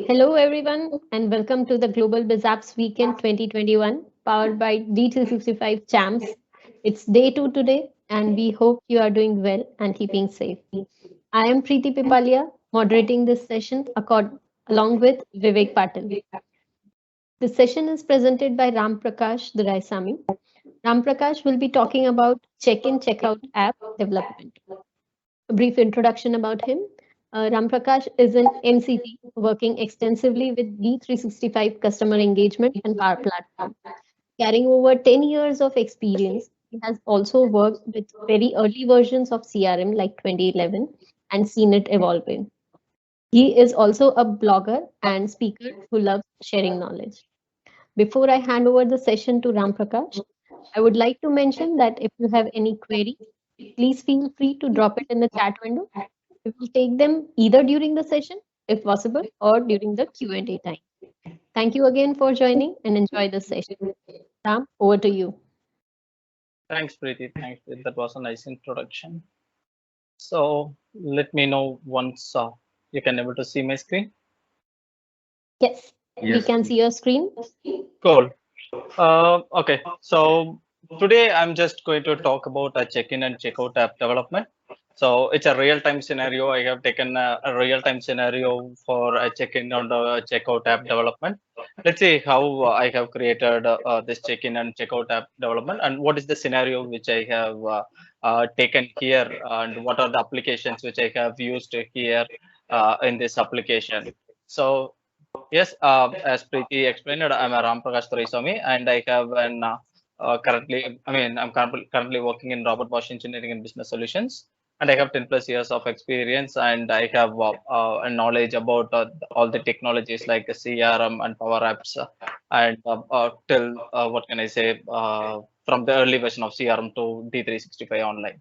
Hello, everyone, and welcome to the Global BizApps Weekend 2021, powered by D365 Champs. It's day two today, and we hope you are doing well and keeping safe. I am Preeti Pipalia, moderating this session along with Vivek Patil. This session is presented by Ram Prakash Duraisamy. Ram Prakash will be talking about check-in, check-out app development. A brief introduction about him. Ram Prakash is an MCP working extensively with D365 customer engagement and Power Platform. Carrying over 10 years of experience, he has also worked with very early versions of CRM like 2011 and seen it evolving. He is also a blogger and speaker who loves sharing knowledge. Before I hand over the session to Ram Prakash, I would like to mention that if you have any queries, please feel free to drop it in the chat window. We will take them either during the session, if possible, or during the Q&A time. Thank you again for joining and enjoy the session. Ram, over to you. Thanks, Preeti. Thanks, Preeti. That was a nice introduction. So let me know once you can able to see my screen. Yes, we Yes, can see your screen. Cool. Okay. So today I'm just going to talk about a check-in and check-out app development. So it's a real-time scenario. I have taken a real-time scenario for a check-in and a check-out app development. Let's see how I have created this check-in and check-out app development, and what is the scenario which I have taken here, and what are the applications which I have used here in this application. So yes, as Preeti explained, I'm a Ram Prakash Duraisamy, and I have an I'm currently working in Robert Bosch Engineering and Business Solutions, and I have 10 plus years of experience, and I have a knowledge about all the technologies like CRM and Power Apps, and till what can I say, from the early version of CRM to D365 Online.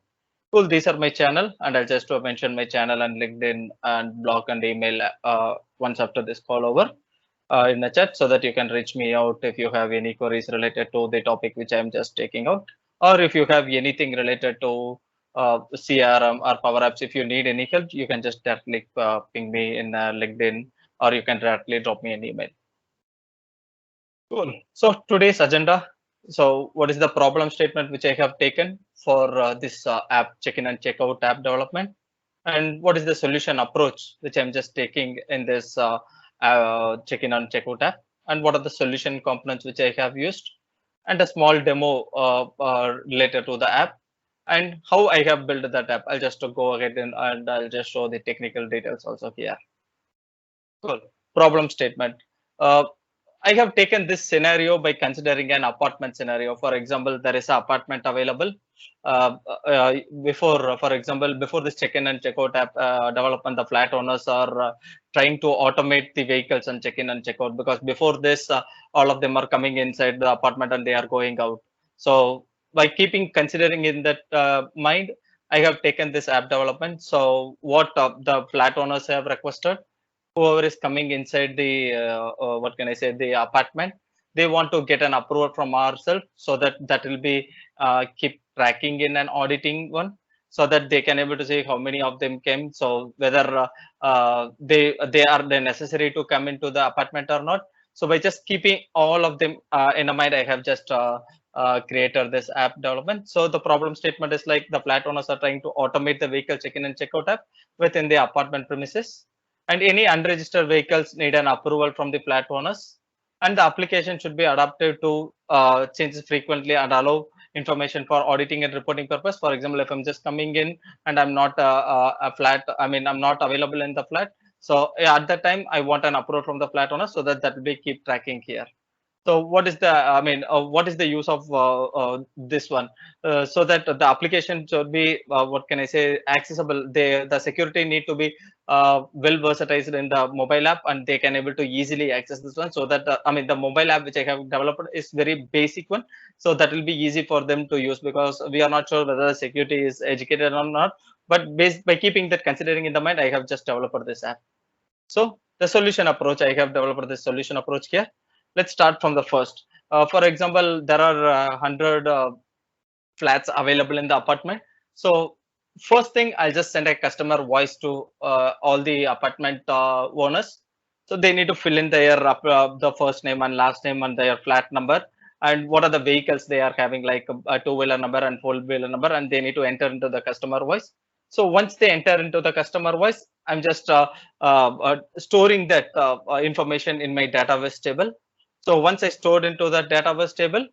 Cool. These are my channel, and I'll just mention my channel and LinkedIn and blog and email once after this call over in the chat, so that you can reach me out if you have any queries related to the topic which I'm just taking out, or if you have anything related to CRM or Power Apps. If you need any help, you can just directly ping me in LinkedIn, or you can directly drop me an email. Cool. So today's agenda. So what is the problem statement which I have taken for this app check-in and check-out app development, and what is the solution approach which I'm just taking in this check-in and check-out app, and what are the solution components which I have used, and a small demo related to the app, and how I have built that app. I'll just go ahead and I'll just show the technical details also here. Cool. Problem statement. Uh, I have taken this scenario by considering an apartment scenario. For example, there is an apartment available. For example, before this check-in and check-out app development, the flat owners are trying to automate the vehicles and check-in and check-out, because before this, all of them are coming inside the apartment and they are going out. So by considering in that mind, I have taken this app development. So what the flat owners have requested, whoever is coming inside the what can I say, the apartment, they want to get an approval from ourselves, so that that will be keep tracking in an auditing one, so that they can able to say how many of them came, so whether they necessary to come into the apartment or not. So by just keeping all of them in mind, I have just created this app development. So the problem statement is like the flat owners are trying to automate the vehicle check-in and check-out app within the apartment premises, and any unregistered vehicles need an approval from the flat owners, and the application should be adapted to changes frequently and allow information for auditing and reporting purpose. For example, if I'm just coming in and I'm not a flat, I'm not available in the flat, so yeah, at that time I want an approval from the flat owner, so that that will be keep tracking here. So what is the, what is the use of this one? So that the application should be, what can I say, accessible. The security need to be well versatile in the mobile app, and they can able to easily access this one. So that the mobile app which I have developed is very basic one, so that will be easy for them to use, because we are not sure whether the security is educated or not. But based by keeping that considering in the mind, I have just developed this app. So the solution approach, I have developed this solution approach here. Let's start from the first. For example, there are 100 flats available in the apartment. So first thing, I'll just send a customer voice to all the apartment owners. So they need to fill in their the first name and last name and their flat number and what are the vehicles they are having, like a two-wheeler number and four-wheeler number, and they need to enter into the customer voice. So once they enter into the customer voice, I'm just storing that information in my database table. So once I stored into the database table,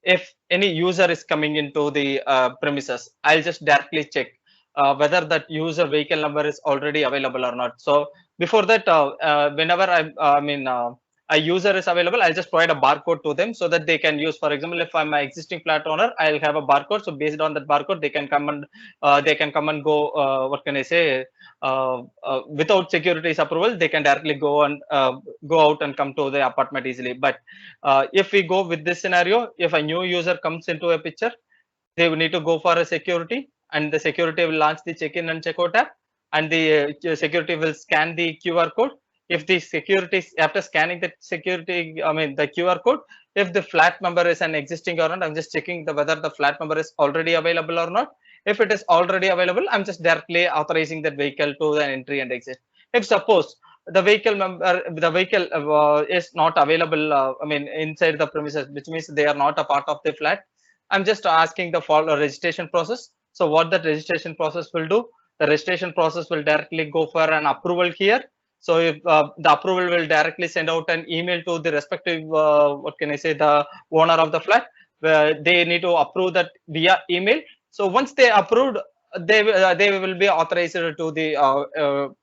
if any user is coming into the premises, I'll just directly check whether that user vehicle number is already available or not. So before that, whenever a user is available, I'll just provide a barcode to them so that they can use. For example, if I'm an existing flat owner, I'll have a barcode. So based on that barcode, they can come and go. What can I say? Without security's approval, they can directly go and go out and come to the apartment easily. But if we go with this scenario, if a new user comes into a picture, they will need to go for a security, and the security will launch the check-in and check-out app, and the security will scan the QR code. If the security, after scanning the security, the QR code, if the flat number is an existing or not, I'm just checking whether the flat number is already available or not. If it is already available, I'm just directly authorizing that vehicle to the entry and exit. If suppose the vehicle is not available, inside the premises, which means they are not a part of the flat, I'm just asking the follow registration process. So what that registration process will do, the registration process will directly go for an approval here. So if the approval will directly send out an email to the respective, what can I say, the owner of the flat, where they need to approve that via email. So once they approved, they will be authorized to the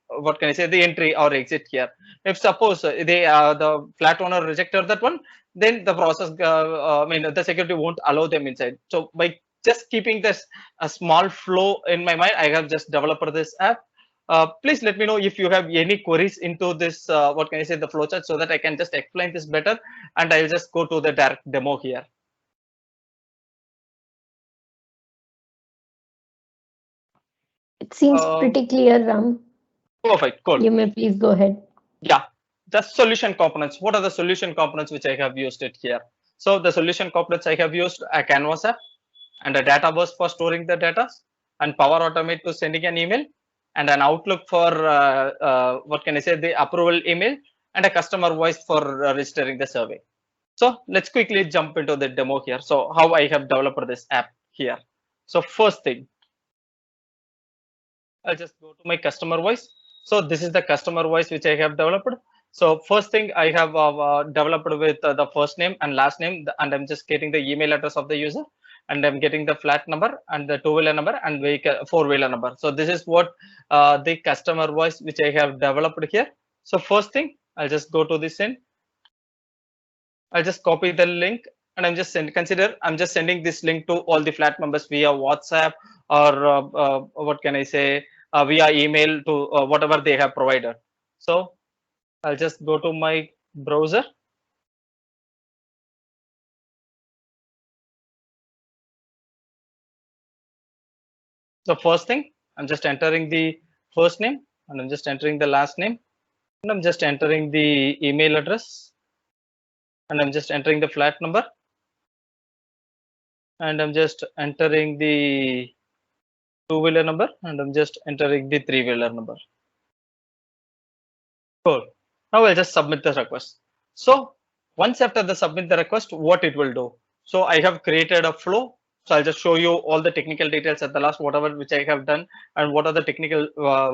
what can I say, the entry or exit here. If suppose the flat owner rejected that one, then the process, the security won't allow them inside. So by just keeping this a small flow in my mind, I have just developed this app. Please let me know if you have any queries into this, what can I say, the flowchart, so that I can just explain this better, and I'll just go to the direct demo here. It seems Um, pretty clear, Ram. Perfect, cool. You may please go ahead. Yeah, the solution components. What are the solution components which I have used it here? So the solution components, I have used a Canvas app and a Dataverse for storing the data, and Power Automate to sending an email, and an Outlook for what can I say, the approval email, and a customer voice for registering the survey. So let's quickly jump into the demo here. So how I have developed this app here. So first thing, I'll just go to my customer voice. So this is the customer voice which I have developed. So first thing I have developed with the first name and last name, and I'm just getting the email address of the user, and I'm getting the flat number and the two-wheeler number and vehicle four-wheeler number. So this is what the customer voice which I have developed here. So first thing, I'll just go to this end. I'll just copy the link, and I'm just sending this link to all the flat members via WhatsApp, or what can I say, via email to whatever they have provided. So I'll just go to my browser. So first thing, I'm just entering the first name, and I'm just entering the last name, and I'm just entering the email address, and I'm just entering the flat number, and I'm just entering the two-wheeler number, and I'm just entering the three-wheeler number. Cool. Now I'll just submit the request. So once after the submit the request, what it will do. So I have created a flow. So I'll just show you all the technical details at the last, whatever which I have done, and what are the technical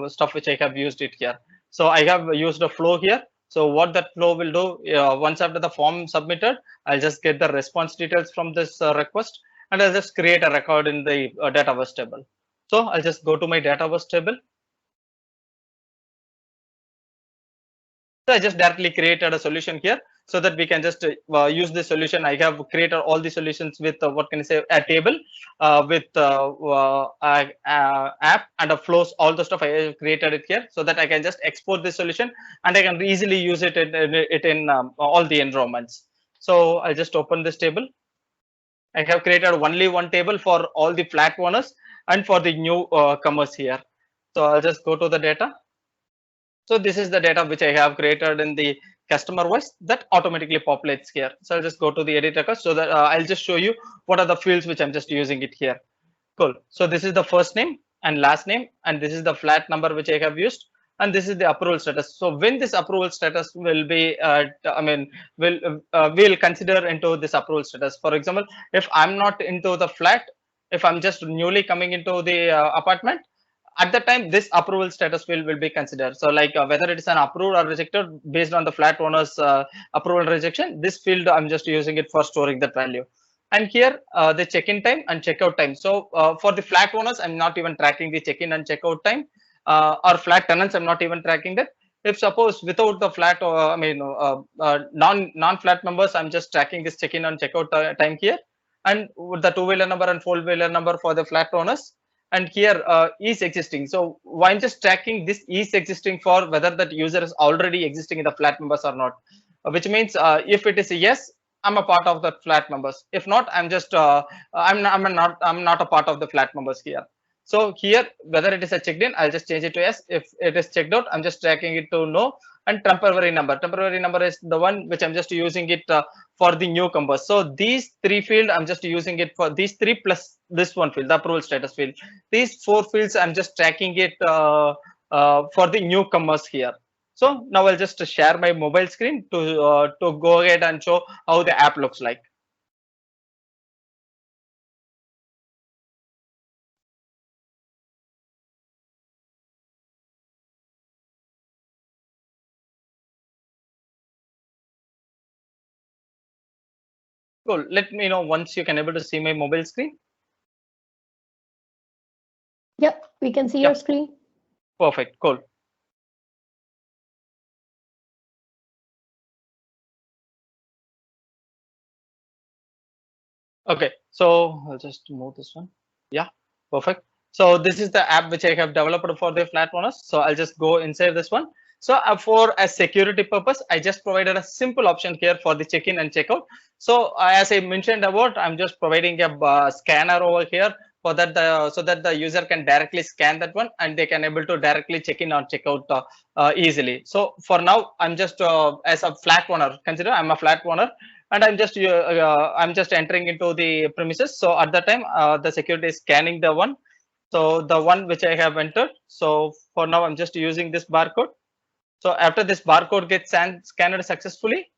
stuff which I have used it here. So I have used a flow here. So what that flow will do, once after the form submitted, I'll just get the response details from this request, and I'll just create a record in the database table. So I'll just go to my database table. So I just directly created a solution here so that we can just use the solution. I have created all the solutions with what can I say, a table with app and a flows, all the stuff I have created it here so that I can just export this solution and I can easily use it in all the environments. So I'll just open this table. I have created only one table for all the flat owners and for the new comers here. So I'll just go to the data. So this is the data which I have created in the customer voice that automatically populates here. So I'll just go to the edit record so that I'll just show you what are the fields which I'm just using it here. Cool. So this is the first name and last name, and this is the flat number which I have used, and this is the approval status. So when this approval status will be, we'll consider into this approval status. For example, if I'm not into the flat, if I'm just newly coming into the apartment, at the time this approval status will be considered. So like whether it is an approved or rejected based on the flat owner's approval rejection, this field I'm just using it for storing that value. And here the check-in time and checkout time. So for the flat owners, I'm not even tracking the check-in and checkout time, or flat tenants, I'm not even tracking that. If suppose without the flat, non-flat members, I'm just tracking this check-in and checkout time here, and with the two-wheeler number and four-wheeler number for the flat owners. And here is existing. So I'm just tracking this is existing for whether that user is already existing in the flat members or not, which means if it is a yes, I'm a part of the flat members. If not, I'm just I'm not a part of the flat members here. So here, whether it is a checked in, I'll just change it to yes. If it is checked out, I'm just tracking it to no. And temporary number. Temporary number is the one which I'm just using it for the newcomers. So these three field, I'm just using it for these three plus this one field, the approval status field. These four fields, I'm just tracking it for the newcomers here. So now I'll just share my mobile screen to go ahead and show how the app looks like. Cool. Let me know once you can able to see my mobile screen. Yep, we can see your screen. Perfect. Cool. Okay, so I'll just move this one. Yeah, perfect. So this is the app which I have developed for the flat owners. So I'll just go inside this one. So for a security purpose, I just provided a simple option here for the check-in and checkout. So as I mentioned about, I'm just providing a scanner over here for that so that the user can directly scan that one and they can able to directly check in or check out easily. So for now, I'm just as a flat owner, consider I'm a flat owner, and I'm just entering into the premises. So at the time the security is scanning the one, so the one which I have entered. So for now I'm just using this barcode. So after this barcode gets scanned successfully,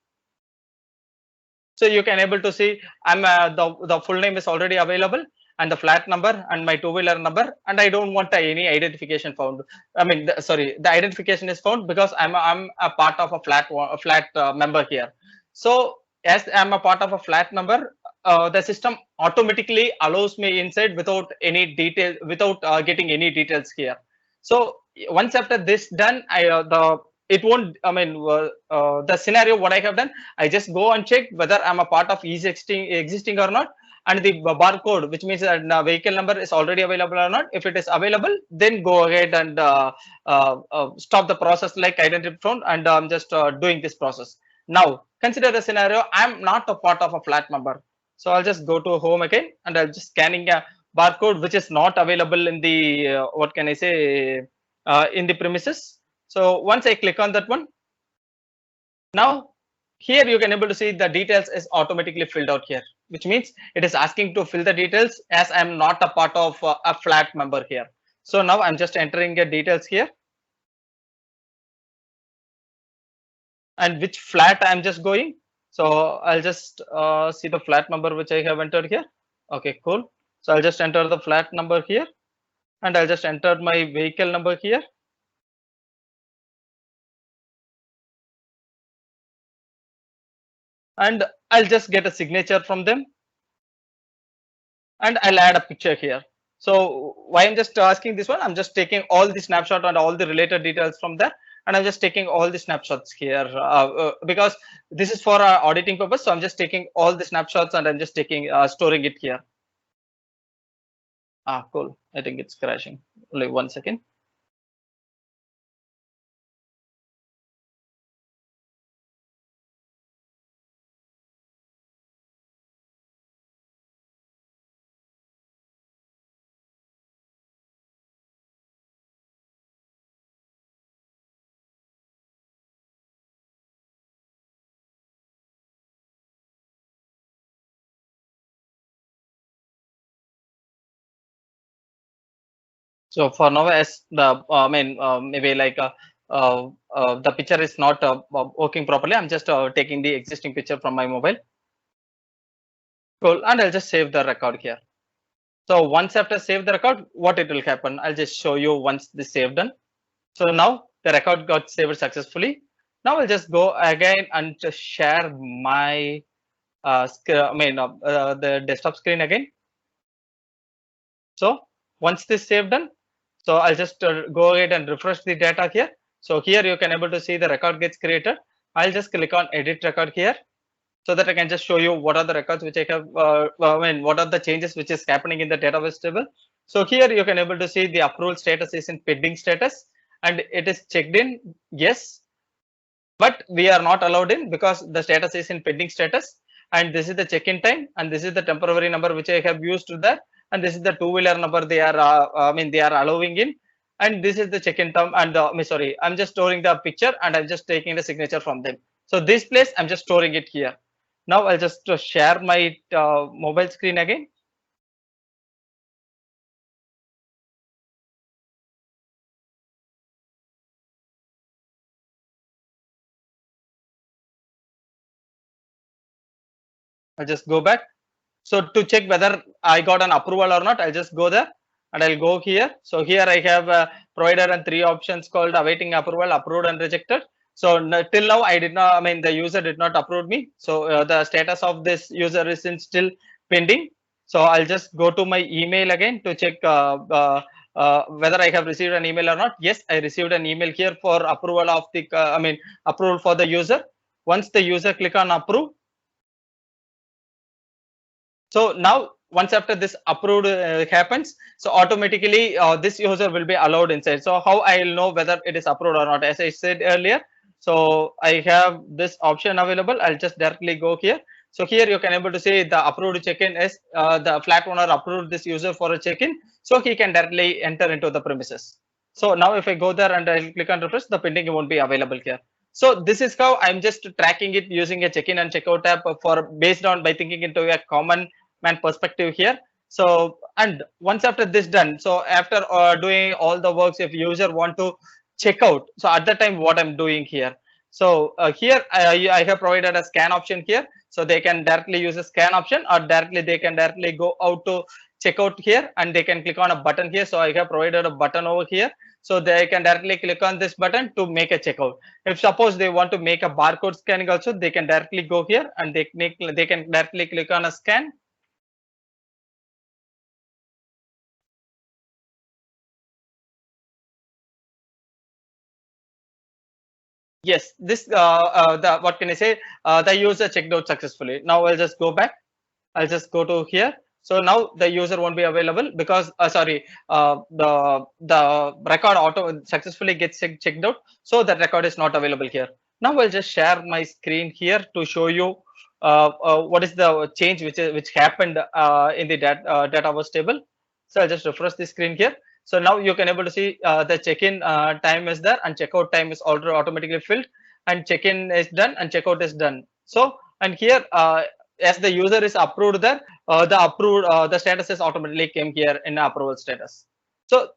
so you can able to see I'm the full name is already available, and the flat number and my two-wheeler number, and I don't want any identification found. I mean, sorry, the identification is found because I'm a part of a flat member here. So as I'm a part of a flat number, the system automatically allows me inside without any detail, without getting any details here. So once after this done, the it won't. I mean, the scenario what I have done, I just go and check whether I'm a part of existing or not, and the barcode, which means that vehicle number is already available or not. If it is available, then go ahead and stop the process like identity found, and I'm just doing this process. Now consider the scenario, I'm not a part of a flat member. So I'll just go to home again, and I'll just scanning a barcode which is not available in the what can I say in the premises. So once I click on that one, now here you can able to see the details is automatically filled out here, which means it is asking to fill the details as I'm not a part of a flat member here. So now I'm just entering the details here, and which flat I'm just going. So I'll just see the flat number which I have entered here. Okay, cool. So I'll just enter the flat number here, and I'll just enter my vehicle number here. And I'll just get a signature from them, and I'll add a picture here. So why I'm just asking this one, I'm just taking all the snapshot and all the related details from there, and I'm just taking all the snapshots here because this is for auditing purpose. So I'm just taking all the snapshots and I'm just taking storing it here. Ah, cool. I think it's crashing. Only 1 second. So for now, as the maybe like the picture is not working properly. I'm just taking the existing picture from my mobile. Cool, and I'll just save the record here. So once after save the record, what it will happen? I'll just show you once this save done. So now the record got saved successfully. Now I'll just go again and just share my the desktop screen again. So once this save done, so I'll just go ahead and refresh the data here. So here you can able to see the record gets created. I'll just click on edit record here, so that I can just show you what are the records which I have, what are the changes which is happening in the database table. So here you can able to see the approval status is in pending status, and it is checked in yes, but we are not allowed in because the status is in pending status. And this is the check-in time, and this is the temporary number which I have used to that, and this is the two-wheeler number they are, they are allowing in, and this is the check-in term. And sorry, I'm just storing the picture and I'm just taking the signature from them. So this place I'm just storing it here. Now I'll just share my mobile screen again. I'll just go back. So to check whether I got an approval or not, I'll just go there and I'll go here. So here I have provided and three options called awaiting approval, approved and rejected. So till now I did not, the user did not approve me. So the status of this user is in still pending. So I'll just go to my email again to check whether I have received an email or not. Yes, I received an email here for approval of the, approval for the user. Once the user click on approve, so now once after this approved happens, so automatically this user will be allowed inside. So how I'll know whether it is approved or not? As I said earlier, so I have this option available. I'll just directly go here. So here you can able to see the approved check-in is the flat owner approved this user for a check-in, so he can directly enter into the premises. So now if I go there and I'll click on refresh, the pending won't be available here. So this is how I'm just tracking it using a check-in and checkout app for based on by thinking into a common man perspective here. So, and once after this done, so after doing all the works, if user want to check out, so at the time what I'm doing here, so here I have provided a scan option here, so they can directly use a scan option, or directly they can directly go out to check out here and they can click on a button here. So I have provided a button over here, so they can directly click on this button to make a checkout. If suppose they want to make a barcode scanning also, they can directly go here and they can directly click on a scan. Yes, this the what can I say? The user checked out successfully. Now I'll just go back. I'll just go to here. So now the user won't be available because the record auto successfully gets checked out. So that record is not available here. Now I'll just share my screen here to show you what is the change which happened in the data table. So I'll just refresh the screen here. So now you can able to see the check-in time is there and checkout time is already automatically filled, and check-in is done and checkout is done. So and here as the user is approved there, the status is automatically came here in approval status. So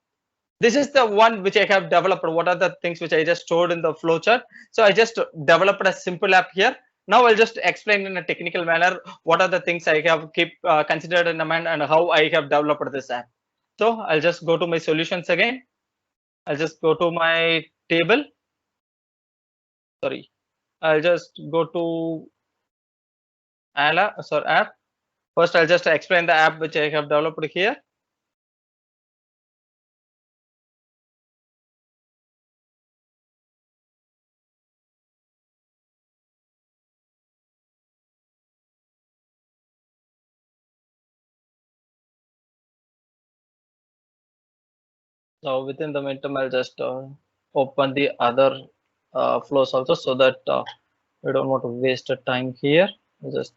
this is the one which I have developed. What are the things which I just stored in the flowchart? So I just developed a simple app here. Now I'll just explain in a technical manner what are the things I have keep considered in mind and how I have developed this app. So I'll just go to my solutions again. I'll just go to my table. Sorry, I'll just go to app. First, I'll just explain the app which I have developed here. So within the meantime, I'll just open the other flows also, so that we don't want to waste the time here. I'll just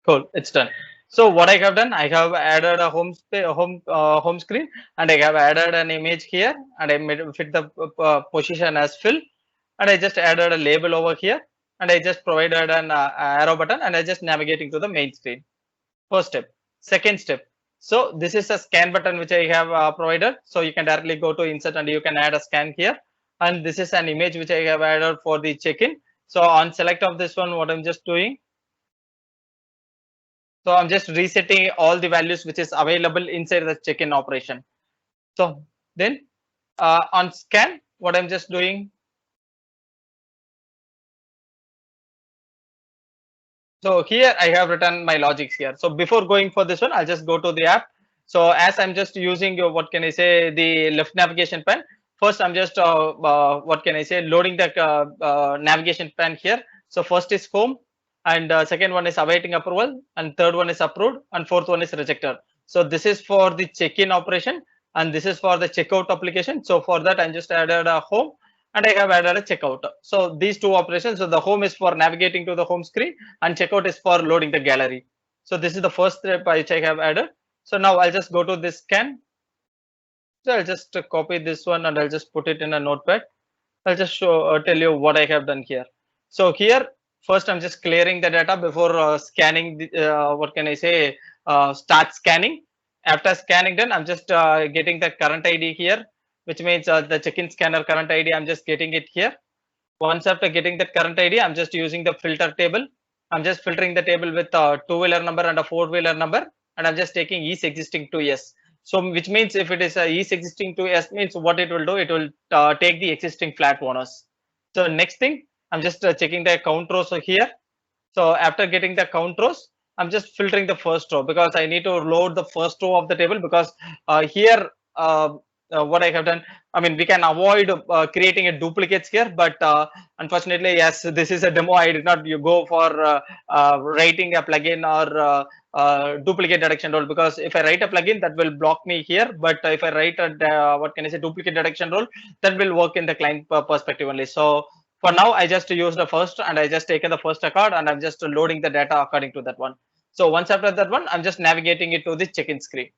cool, it's done. So what I have done, I have added a home screen, and I have added an image here, and I made fit the position as fill, and I just added a label over here, and I just provided an arrow button, and I just navigating to the main screen. First step. Second step. So this is a scan button which I have provided. So you can directly go to insert and you can add a scan here. And this is an image which I have added for the check-in. So on select of this one, what I'm just doing. So I'm just resetting all the values which is available inside the check-in operation. So then on scan, what I'm just doing. So here I have written my logics here. So before going for this one, I'll just go to the app. So as I'm just using your, what can I say, the left navigation pen. First, I'm just what can I say, loading the navigation pen here. So first is home, and second one is awaiting approval, and third one is approved, and fourth one is rejected. So this is for the check-in operation, and this is for the checkout application. So for that, I just added a home, and I have added a checkout. So these two operations. So the home is for navigating to the home screen, and checkout is for loading the gallery. So this is the first step which I have added. So now I'll just go to this scan. So I'll just copy this one and I'll just put it in a notepad. I'll just tell you what I have done here. So here, first I'm just clearing the data before scanning. What can I say? Start scanning. After scanning done, I'm just getting the current ID here, which means the check-in scanner current ID. I'm just getting it here. Once after getting that current ID, I'm just using the filter table. I'm just filtering the table with a two-wheeler number and a four-wheeler number, and I'm just taking each existing to yes. So which means if it is a each existing to yes means what it will do, it will take the existing flat owners. So next thing, I'm just checking the count rows here. So after getting the count rows, I'm just filtering the first row because I need to load the first row of the table because here what I have done, I mean, we can avoid creating a duplicates here, but unfortunately, yes, this is a demo. I did not go for writing a plugin or duplicate detection rule because if I write a plugin that will block me here, but if I write a what can I say duplicate detection rule that will work in the client perspective only. So for now, I just use the first and I just taken the first record and I'm just loading the data according to that one. So once after that one, I'm just navigating it to the check-in screen.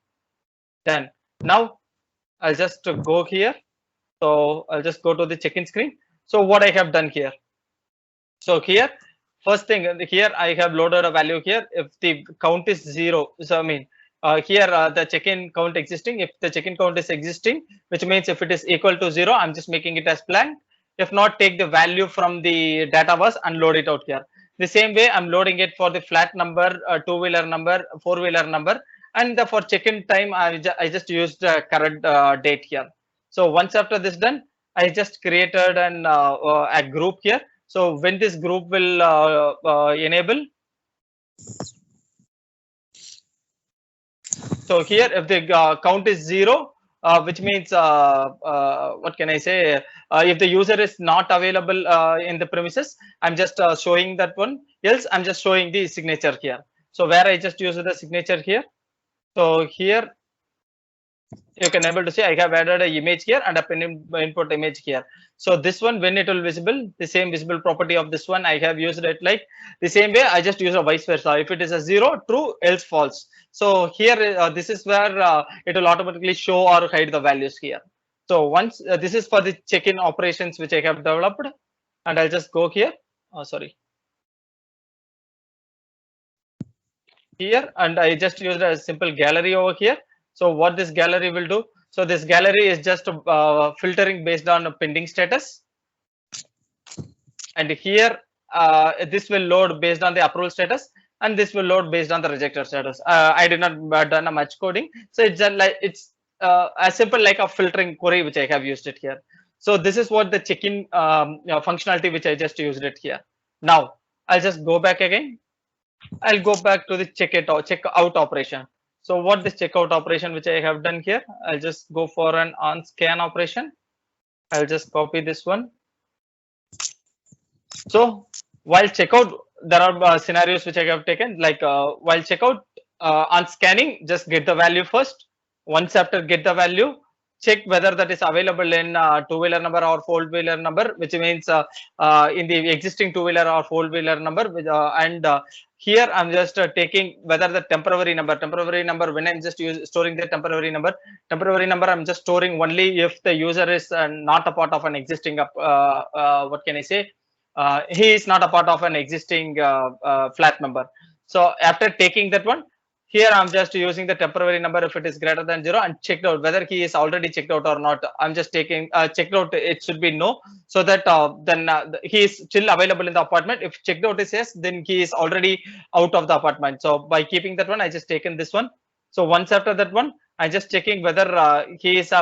Then now I'll just go here. So I'll just go to the check-in screen. So what I have done here. So here, first thing here, I have loaded a value here. If the count is 0, so I mean, here the check-in count existing. If the check-in count is existing, which means if it is equal to 0, I'm just making it as blank. If not, take the value from the data bus and load it out here. The same way, I'm loading it for the flat number, two-wheeler number, four-wheeler number, and for check-in time, I just used the current date here. So once after this done, I just created a group here. So when this group will enable, so here if the count is 0, which means what can I say? If the user is not available in the premises, I'm just showing that one. Else, I'm just showing the signature here. So where I just use the signature here. So here you can able to see I have added an image here and a pin input image here. So this one, when it will visible, the same visible property of this one, I have used it like the same way. I just use a vice versa. If it is a 0, true, else false. So here, this is where it will automatically show or hide the values here. So once this is for the check-in operations which I have developed, and I'll just go here. Oh, sorry. Here, and I just used a simple gallery over here. So what this gallery will do? So this gallery is just filtering based on a pending status. And here, this will load based on the approval status, and this will load based on the rejected status. I did not done a much coding, so it's like it's as simple like a filtering query which I have used it here. So this is what the check-in functionality which I just used it here. Now I'll just go back again. I'll go back to the check out operation. So what this checkout operation which I have done here, I'll just go for an on scan operation. I'll just copy this one. So while checkout, there are scenarios which I have taken like while checkout on scanning, just get the value first. Once after get the value, check whether that is available in two-wheeler number or four-wheeler number, which means in the existing two-wheeler or four-wheeler number. And here I'm just taking whether the temporary number when I'm just storing the temporary number I'm just storing only if the user is not a part of an existing what can I say, he is not a part of an existing flat member. So after taking that one, here I'm just using the temporary number if it is greater than 0 and checked out whether he is already checked out or not. I'm just taking checked out, it should be no, so that then he is still available in the apartment. If checked out is yes, then he is already out of the apartment. So by keeping that one, I just taken this one. So once after that one, I just checking whether he is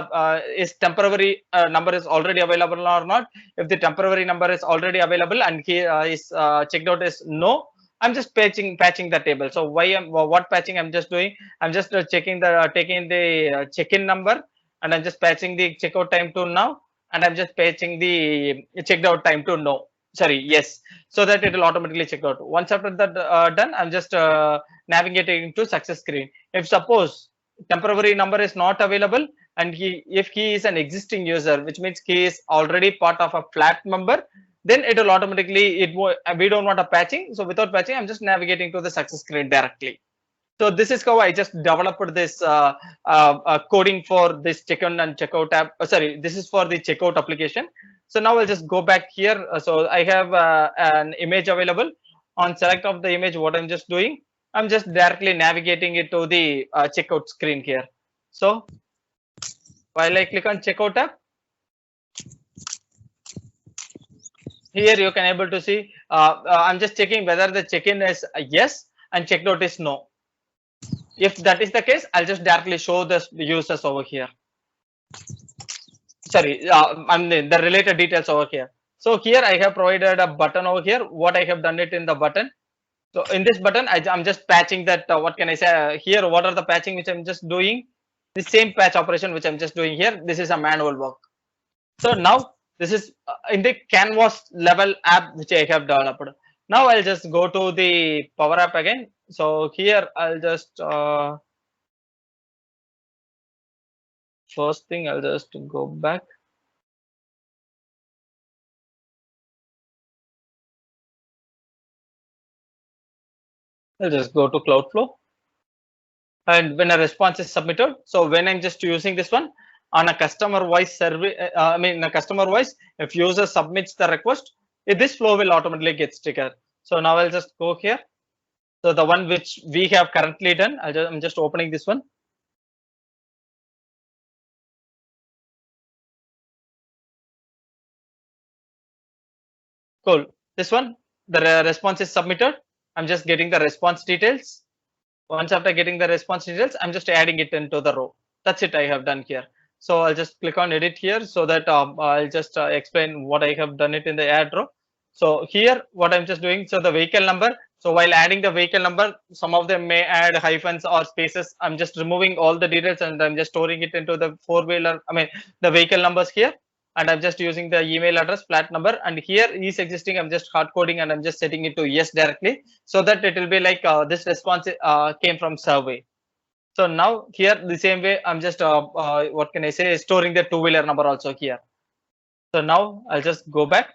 his temporary number is already available or not. If the temporary number is already available and he is checked out is no, I'm just patching the table. So what patching I'm just doing? I'm just checking the taking the check-in number, and I'm just patching the checkout time to now, and I'm just patching the checked out time to no. Sorry, yes, so that it will automatically check out. Once after that done, I'm just navigating to success screen. If suppose temporary number is not available and if he is an existing user, which means he is already part of a flat member, then it will automatically we don't want a patching. So without patching, I'm just navigating to the success screen directly. So this is how I just developed this coding for this check-in and checkout app. Sorry, this is for the checkout application. So now I'll just go back here. So I have an image available. On select of the image, what I'm just doing, I'm just directly navigating it to the checkout screen here. So while I click on checkout app, here you can able to see I'm just checking whether the check-in is yes and checked out is no. If that is the case, I'll just directly show the users over here. Sorry, I mean the related details over here. So here I have provided a button over here. What I have done it in the button. So in this button, I'm just patching that. What can I say here? What are the patching which I'm just doing? The same patch operation which I'm just doing here. This is a manual work. So now this is in the canvas level app which I have developed. Now I'll just go to the Power App again. So here I'll just first thing I'll just go back. I'll just go to Cloudflow. And when a response is submitted, so when I'm just using this one on a customer voice survey, I mean a customer voice, if user submits the request, this flow will automatically get triggered. So now I'll just go here. So the one which we have currently done, I'm just opening this one. Cool. This one, the response is submitted. I'm just getting the response details. Once after getting the response details, I'm just adding it into the row. That's it I have done here. So I'll just click on edit here so that I'll just explain what I have done it in the add row. So here what I'm just doing, so the vehicle number. So while adding the vehicle number, some of them may add hyphens or spaces. I'm just removing all the details and I'm just storing it into the four-wheeler, I mean the vehicle numbers here. And I'm just using the email address, flat number, and here is existing. I'm just hard coding and I'm just setting it to yes directly so that it will be like this response came from survey. So now here the same way I'm just what can I say, storing the two-wheeler number also here. So now I'll just go back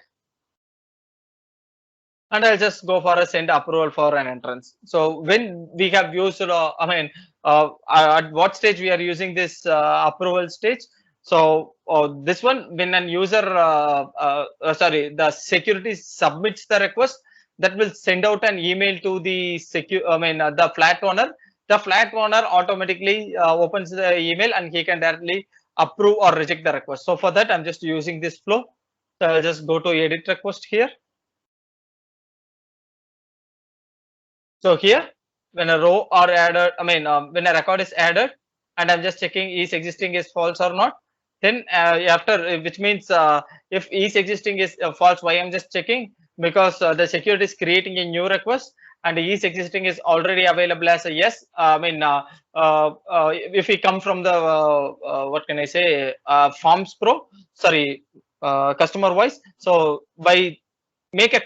and I'll just go for a send approval for an entrance. So when we have used, I mean, at what stage we are using this approval stage? So this one, when an user, sorry, the security submits the request, that will send out an email to the the flat owner. The flat owner automatically opens the email and he can directly approve or reject the request. So for that, I'm just using this flow. So I'll just go to edit request here. So here, when a row are added, I mean, when a record is added, and I'm just checking is existing is false or not. Then after, which means if is existing is false, why I'm just checking, because the security is creating a new request and is existing is already available as a yes. I mean, if we come from the what can I say, Forms Pro, sorry, customer voice. So by make a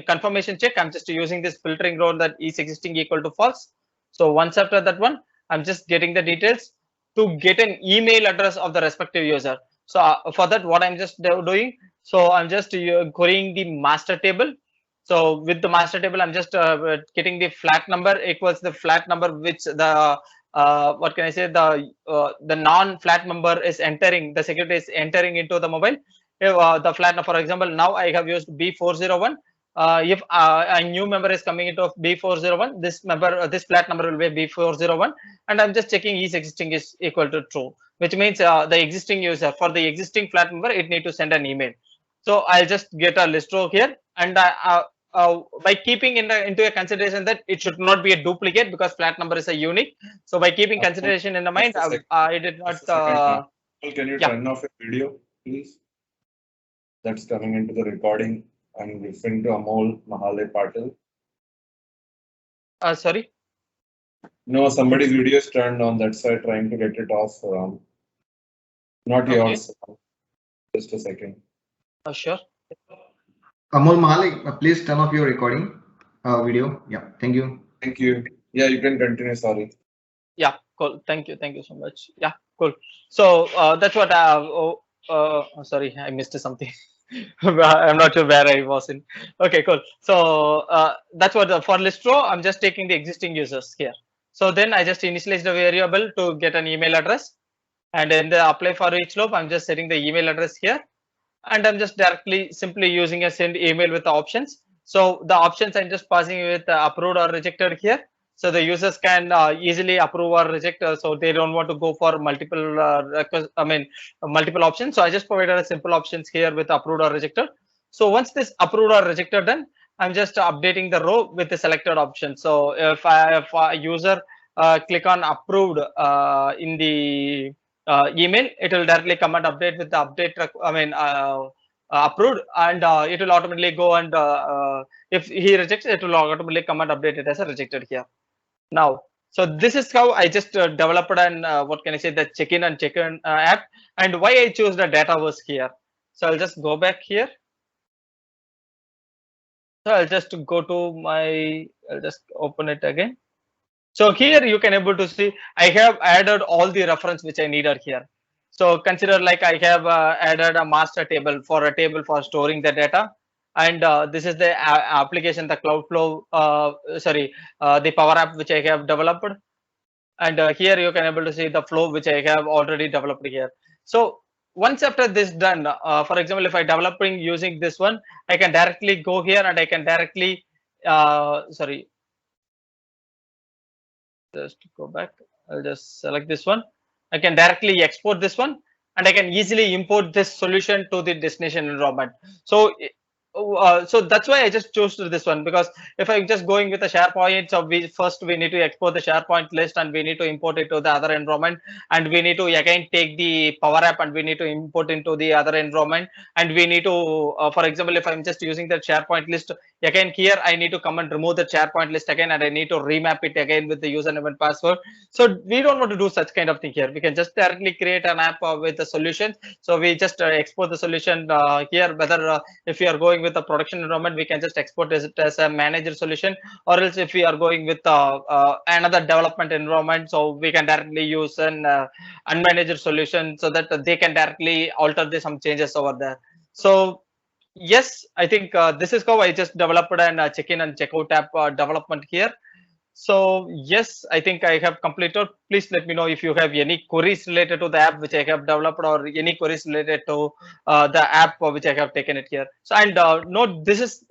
confirmation check, I'm just using this filtering role that is existing equal to false. So once after that one, I'm just getting the details. to get an email address of the respective user. So for that, what I'm just doing, so I'm just querying the master table. So with the master table, I'm just getting the flat number equals the flat number which the what can I say, the non-flat number is entering, the security is entering into the mobile. If, the flat, for example, now I have used B401. If a new member is coming into B401, this member, this flat number will be B401, and I'm just checking is existing is equal to true, which means the existing user, for the existing flat member, it need to send an email. So I'll just get a list row here, and by keeping into a consideration that it should not be a duplicate because flat number is a unique. So by keeping consideration in the mind, I did not. Can you Yeah. turn off your video, please? That's coming into the recording. I'm referring to Amol Mahale Patil. Sorry. No, somebody's video is turned on. That's why I'm trying to get it off. Not Okay. yours. Just a second. Sure. Amol Mahalik, please turn off your recording video. Yeah, thank you. Thank you. Yeah, you can continue. Sorry. Yeah, cool. Thank you so much. Yeah, cool. So that's what. Sorry, I missed something. I'm not sure where I was in. Okay, cool. So that's what for list row. I'm just taking the existing users here. So then I just initialize the variable to get an email address, and in the apply for each loop, I'm just setting the email address here, and I'm just directly simply using a send email with the options. So the options I'm just passing with approved or rejected here. So the users can easily approve or reject. So they don't want to go for multiple multiple options. So I just provided a simple options here with approved or rejected. So once this approved or rejected done, I'm just updating the row with the selected option. So if a user click on approved in the email, it will directly come and update with the update. Approved, and it will automatically go and if he rejects, it will automatically come and update it as a rejected here. Now, so this is how I just developed an what can I say, the check-in and check-in app, and why I choose the Dataverse here. So I'll just go back here. So I'll just go to my, I'll just open it again. So here you can able to see I have added all the reference which I needed here. So consider like I have added a master table for storing the data, and this is the application, the Cloudflow, the Power App which I have developed, and here you can able to see the flow which I have already developed here. So once after this done, for example, if I developing using this one, I can directly go here and I can directly just go back. I'll just select this one. I can directly export this one, and I can easily import this solution to the destination environment. So so that's why I just chose this one, because if I'm just going with a SharePoint, so we need to export the SharePoint list and we need to import it to the other environment, and we need to again take the Power App and we need to import into the other environment, and we need to for example, if I'm just using the SharePoint list again here, I need to come and remove the SharePoint list again, and I need to remap it again with the username and password. So we don't want to do such kind of thing here. We can just directly create an app with the solution. So we just export the solution here, whether if we are going with a production environment, we can just export it as a manager solution, or else if we are going with another development environment, so we can directly use an unmanaged solution, so that they can directly alter some changes over there. So yes, I think this is how I just developed an check-in and check-out app development here. So yes, I think I have completed. Please let me know if you have any queries related to the app which I have developed, or any queries related to the app which I have taken it here. So, and note, this is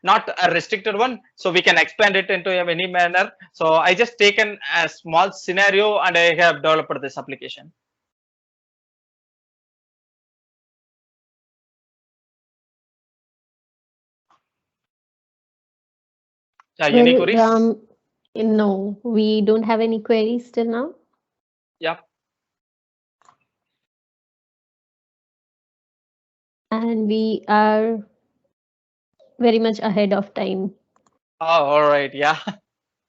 not a restricted one, so we can expand it into any manner. So I just taken a small scenario and I have developed this application. Any queries? No, we don't have any queries till now. Yeah. And we are very much ahead of time. Oh, all right. Yeah.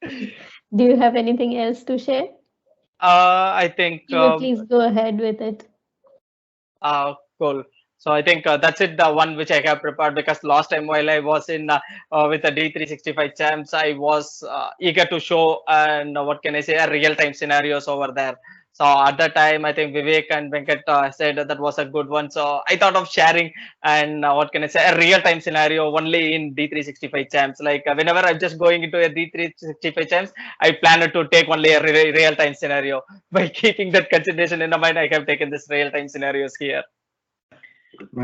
Do you have anything else to share? I think. Please go ahead with it. Cool. So I think that's it, the one which I have prepared, because last time while I was in with the D365 champs, I was eager to show and what can I say, a real-time scenarios over there. So at that time, I think Vivek and Venkat said that was a good one. So I thought of sharing and what can I say, a real-time scenario only in D365 champs. Like whenever I'm just going into a D365 champs, I plan to take only a real-time scenario. By keeping that consideration in mind, I have taken this real-time scenarios here.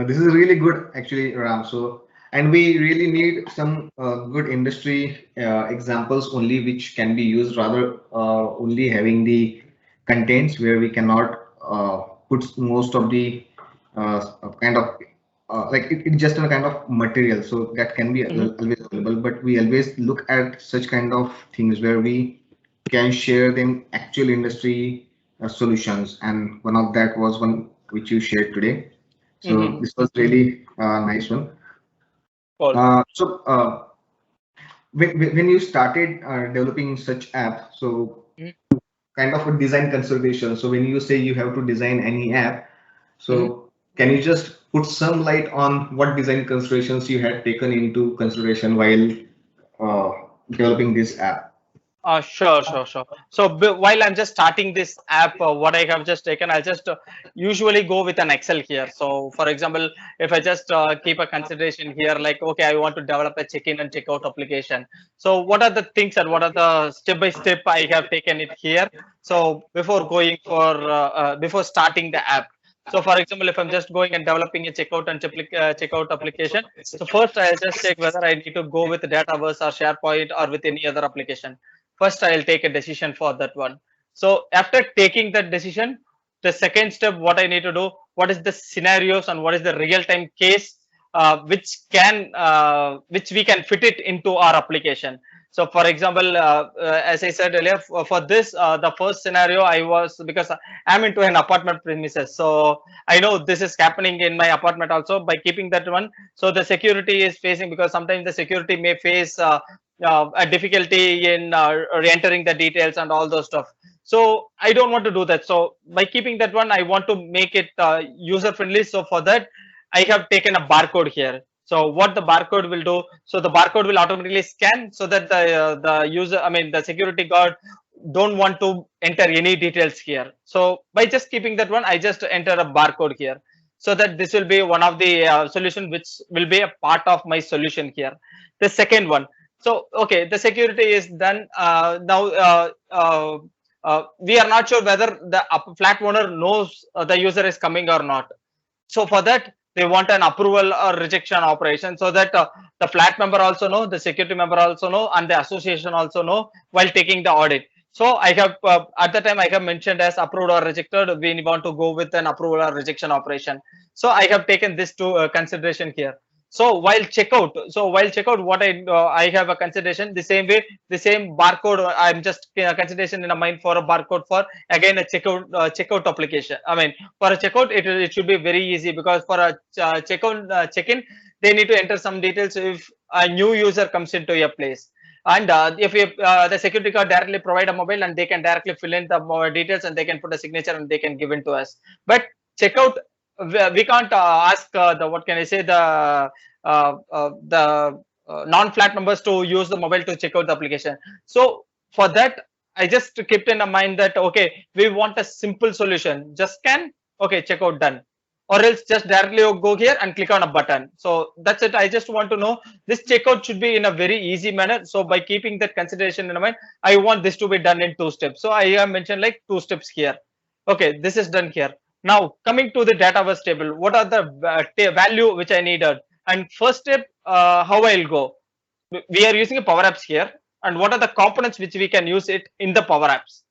This is really good, actually, Ram. So, and we really need some good industry examples only, which can be used rather only having the contents where we cannot put most of the kind of like it's just a kind of material, so that can be Mhm. always available. But we always look at such kind of things where we can share them actual industry solutions, and one of that was one which you shared today. So Mhm. this was really a nice one. Cool. When you started developing such app, so Mhm. kind of a design consideration. So when you say you have to design any app, Mhm. so can you just put some light on what design considerations you had taken into consideration while uh, developing this app? Sure. So while I'm just starting this app, what I have just taken, I'll just usually go with an Excel here. So for example, if I just keep a consideration here, like, okay, I want to develop a check-in and check-out application. So what are the things and what are the step-by-step I have taken it here? So before going for, before starting the app. So for example, if I'm just going and developing a checkout and checkout application, so first I'll just check whether I need to go with Dataverse or SharePoint or with any other application. First I'll take a decision for that one. So after taking that decision, the second step, what I need to do, what is the scenarios and what is the real time case which we can fit it into our application. So for example, as I said earlier, for this the first scenario, I was, because I'm into an apartment premises, so I know this is happening in my apartment also. By keeping that one, so the security is facing, because sometimes the security may face a difficulty in entering the details and all those stuff. So I don't want to do that. So by keeping that one, I want to make it user friendly. So for that, I have taken a barcode here. So what the barcode will do, so the barcode will automatically scan, so that the user, I mean the security guard, don't want to enter any details here. So by just keeping that one, I just enter a barcode here, so that this will be one of the solution which will be a part of my solution here. The second one, so okay, the security is done. Now we are not sure whether the flat owner knows the user is coming or not. So for that, they want an approval or rejection operation, so that the flat member also know, the security member also know, and the association also know while taking the audit. So I have at the time I have mentioned as approved or rejected. We want to go with an approval or rejection operation. So I have taken this to consideration here. So while checkout, what I have a consideration the same way, the same barcode. I'm just consideration in a mind for a barcode for again a checkout application. I mean, for a checkout, it should be very easy, because for a checkout check-in, they need to enter some details if a new user comes into your place. And if you, the security guard directly provide a mobile, and they can directly fill in the details, and they can put a signature and they can give it to us. But checkout, we can't ask the, what can I say, the non-flat members to use the mobile to check out the application. So for that, I just kept in mind that, okay, we want a simple solution. Just scan, okay, checkout done, or else just directly go here and click on a button. So that's it. I just want to know this checkout should be in a very easy manner. So by keeping that consideration in mind, I want this to be done in 2 steps. So I have mentioned like 2 steps here. Okay, this is done here. Now coming to the Dataverse table, what are the value which I needed? And first step, how I'll go. We are using a Power Apps here, and what are the components which we can use it in the Power Apps?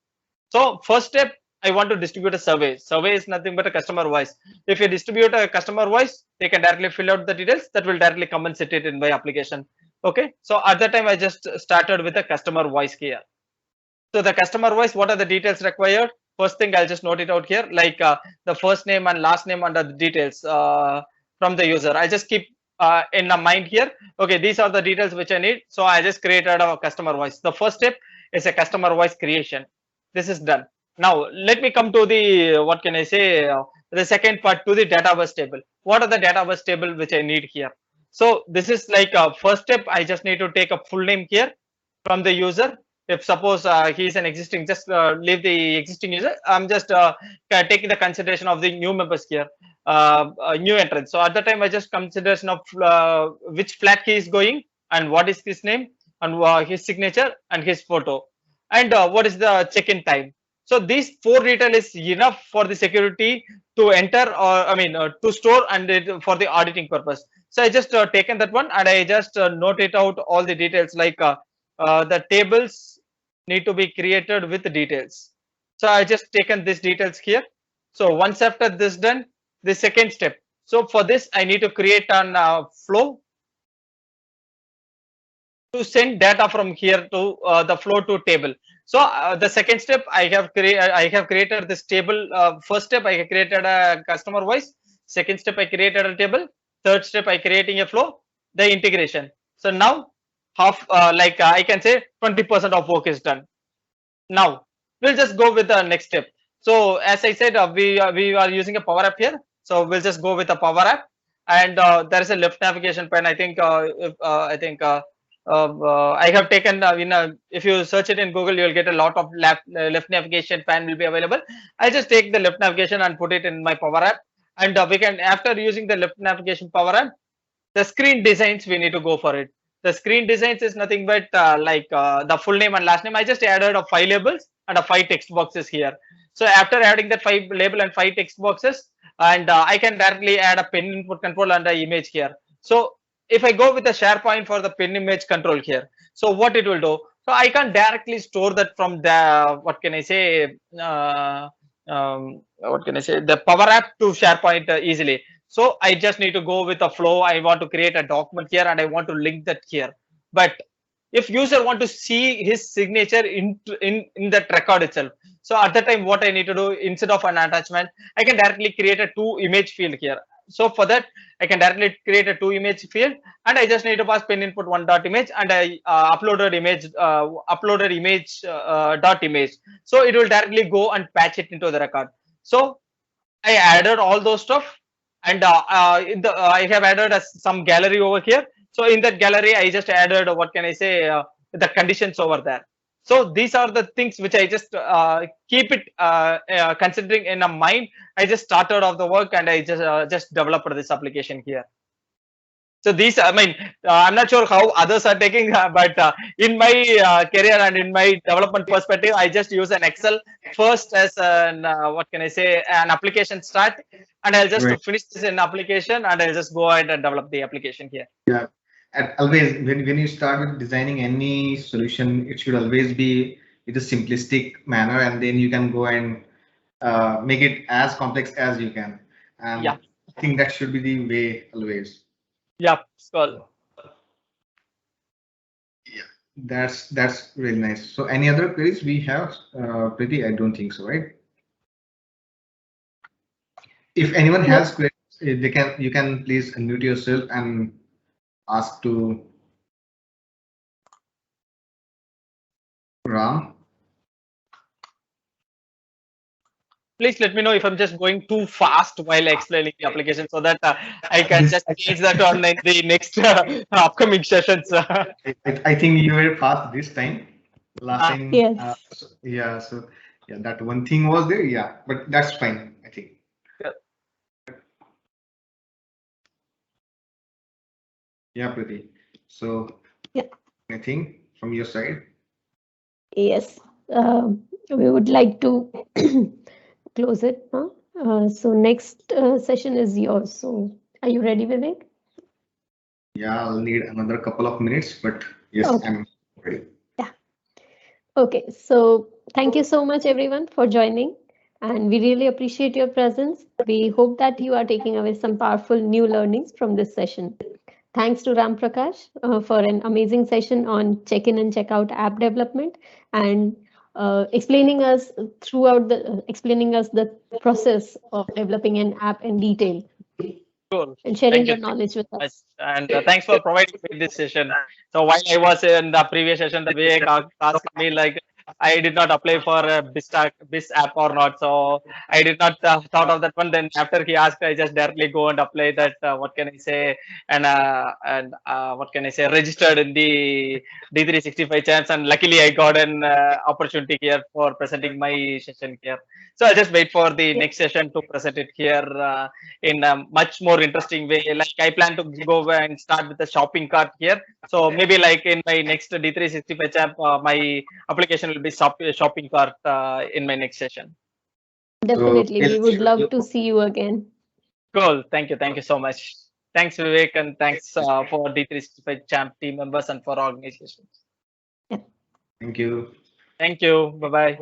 So first step, I want to distribute a survey. Survey is nothing but a customer voice. If you distribute a customer voice, they can directly fill out the details. That will directly come and set it in my application. Okay. So at that time, I just started with a customer voice here. So the customer voice, what are the details required? First thing, I'll just note it out here, like the first name and last name under the details from the user. I just keep in my mind here. Okay, these are the details which I need. So I just created a customer voice. The first step is a customer voice creation. This is done. Now let me come to the, what can I say, the second part, to the Dataverse table. What are the Dataverse table which I need here? So this is like first step. I just need to take a full name here from the user. If suppose he's an existing, just leave the existing user. I'm just taking the consideration of the new members here, new entrants. So at the time, I just consideration of which flat he is going and what is his name and his signature and his photo and what is the check-in time. So these 4 detail is enough for the security to enter or I mean to store and for the auditing purpose. So I just taken that one and I just note it out all the details like the tables need to be created with the details. So I just taken these details here. So once after this done, the second step. So for this, I need to create an flow to send data from here to the flow to table. So the second step, I have created this table. First step, I created a customer voice. Second step, I created a table. Third step, I creating a flow. The integration. So now half I can say 20% of work is done. Now we'll just go with the next step. So as I said, we are using a power app here. So we'll just go with a power app, and there is a left navigation pen. I think I have taken if you search it in Google, you'll get a lot of left navigation pen will be available. I just take the left navigation and put it in my power app, and we can after using the left navigation power app, the screen designs we need to go for it. The screen designs is nothing but the full name and last name. I just added a 5 labels and a 5 text boxes here. So after adding that 5 label and 5 text boxes, and I can directly add a pin input control and the image here. So if I go with the SharePoint for the pin image control here, so what it will do? So I can directly store that from the what can I say? What can I say? The Power App to SharePoint easily. So I just need to go with a flow. I want to create a document here and I want to link that here. But if user want to see his signature in that record itself, so at that time what I need to do, instead of an attachment, I can directly create a 2 image field here. So for that, I can directly create a 2 image field, and I just need to pass pin input 1 dot image, and I uploaded image dot image. So it will directly go and patch it into the record. So I added all those stuff, and I have added some gallery over here. So in that gallery, I just added what can I say the conditions over there. So these are the things which I just keep it considering in a mind. I just started off the work and I just developed this application here. So these, I mean, I'm not sure how others are taking, but in my career and in my development perspective, I just use an Excel first as an what can I say, an application start, and I'll just finish this in application, and I'll just go ahead and develop the application here. Yeah, and always when you start with designing any solution, it should always be in a simplistic manner, and then you can go and make it as complex as you can. And yeah. I think that should be the way always. Yeah, cool. Yeah, that's really nice. So any other queries we have? Pretty, I don't think so, right? If anyone has queries, you can please unmute yourself and ask to Ram. Please let me know if I'm just going too fast while explaining the application, so that I can just change that on the next upcoming sessions. I think you were fast this time. Last time, yes. Yeah. So yeah, that one thing was there. Yeah, but that's fine, I think. Yeah. Yeah, Priti. So yeah, anything from your side? Yes, we would like to close it. So next session is yours. So are you ready, Vivek? Yeah, I'll need another couple of minutes, but yes, okay. I'm ready. Yeah. Okay, so thank you so much, everyone, for joining. And we really appreciate your presence. We hope that you are taking away some powerful new learnings from this session. Thanks to Ram Prakash for an amazing session on check-in and check-out app development, and explaining us the process of developing an app in detail. Cool. And sharing your knowledge with us. And thanks for providing me this session. So while I was in the previous session, the way asked me like, I did not apply for a BIS app or not. So I did not thought of that one. Then after he asked, I just directly go and apply that. What can I say? And what can I say? Registered in the D365 chance, and luckily I got an opportunity here for presenting my session here. So I'll just wait for the next session to present it here in a much more interesting way. Like I plan to go and start with the shopping cart here. So maybe like in my next D365 app, my application will be shopping cart in my next session. So Definitely, we would love to see you again. Cool. Thank you. Thank you so much. Thanks, Vivek, and thanks for D365 champ team members and for organizations. Yeah. thank you. Thank you. Bye bye.